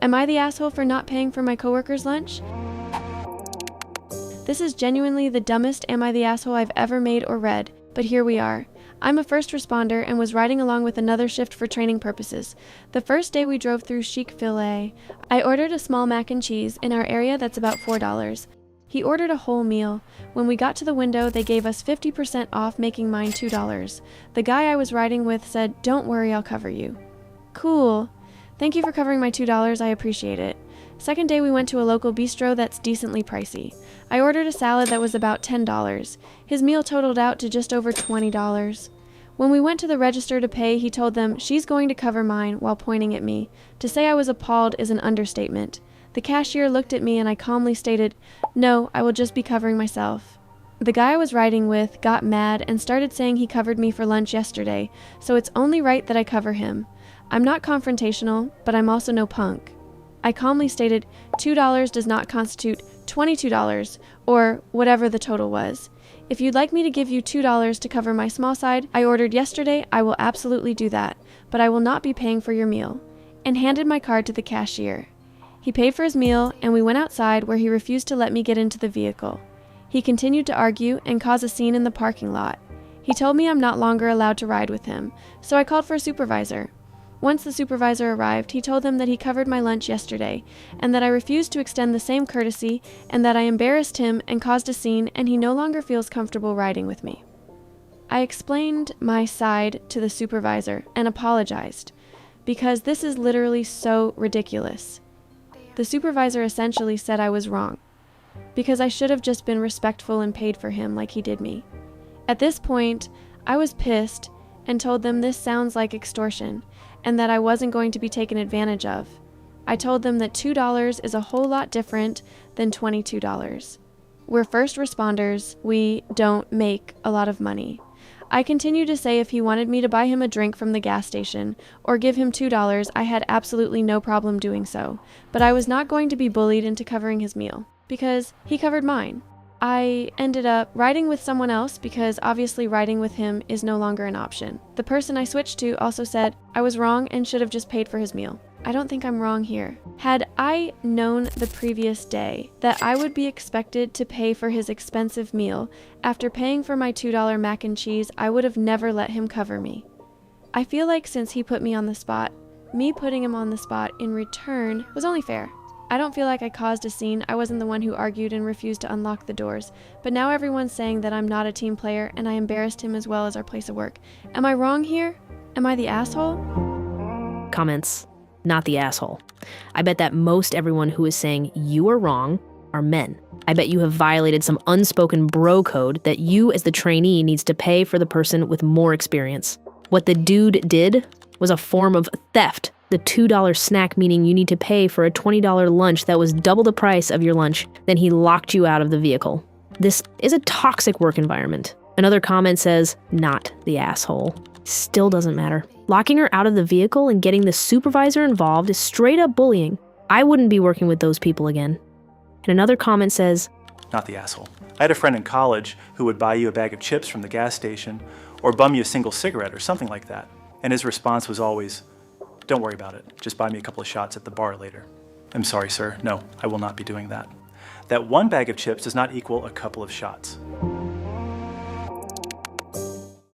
Am I the asshole for not paying for my coworker's lunch? This is genuinely the dumbest Am I the Asshole I've ever made or read, but here we are. I'm a first responder and was riding along with another shift for training purposes. The first day we drove through Chick-fil-A, I ordered a small mac and cheese in our area that's about $4. He ordered a whole meal. When we got to the window, they gave us 50% off, making mine $2. The guy I was riding with said, "Don't worry, I'll cover you." Cool. Thank you for covering my $2, I appreciate it. Second day we went to a local bistro that's decently pricey. I ordered a salad that was about $10. His meal totaled out to just over $20. When we went to the register to pay, he told them, "She's going to cover mine," while pointing at me. To say I was appalled is an understatement. The cashier looked at me and I calmly stated, "No, I will just be covering myself." The guy I was riding with got mad and started saying he covered me for lunch yesterday, so it's only right that I cover him. I'm not confrontational, but I'm also no punk. I calmly stated, $2 does not constitute $22, or whatever the total was. If you'd like me to give you $2 to cover my small side I ordered yesterday, I will absolutely do that, but I will not be paying for your meal, and handed my card to the cashier. He paid for his meal, and we went outside where he refused to let me get into the vehicle. He continued to argue and cause a scene in the parking lot. He told me I'm not longer allowed to ride with him, so I called for a supervisor. Once the supervisor arrived, he told them that he covered my lunch yesterday, and that I refused to extend the same courtesy, and that I embarrassed him and caused a scene, and he no longer feels comfortable riding with me. I explained my side to the supervisor and apologized, because this is literally so ridiculous. The supervisor essentially said I was wrong, because I should have just been respectful and paid for him like he did me. At this point, I was pissed and told them this sounds like extortion, and that I wasn't going to be taken advantage of. I told them that $2 is a whole lot different than $22. We're first responders, we don't make a lot of money. I continued to say if he wanted me to buy him a drink from the gas station or give him $2, I had absolutely no problem doing so, but I was not going to be bullied into covering his meal, because he covered mine. I ended up riding with someone else because obviously riding with him is no longer an option. The person I switched to also said I was wrong and should have just paid for his meal. I don't think I'm wrong here. Had I known the previous day that I would be expected to pay for his expensive meal after paying for my $2 mac and cheese, I would have never let him cover me. I feel like since he put me on the spot, me putting him on the spot in return was only fair. I don't feel like I caused a scene. I wasn't the one who argued and refused to unlock the doors. But now everyone's saying that I'm not a team player and I embarrassed him as well as our place of work. Am I wrong here? Am I the asshole? Comments, not the asshole. I bet that most everyone who is saying you are wrong are men. I bet you have violated some unspoken bro code that you as the trainee needs to pay for the person with more experience. What the dude did was a form of theft. The $2 snack meaning you need to pay for a $20 lunch that was double the price of your lunch. Then he locked you out of the vehicle. This is a toxic work environment. Another comment says, not the asshole. Still doesn't matter. Locking her out of the vehicle and getting the supervisor involved is straight up bullying. I wouldn't be working with those people again. And another comment says, not the asshole. I had a friend in college who would buy you a bag of chips from the gas station or bum you a single cigarette or something like that. And his response was always, don't worry about it. Just buy me a couple of shots at the bar later. I'm sorry, sir. No, I will not be doing that. That one bag of chips does not equal a couple of shots.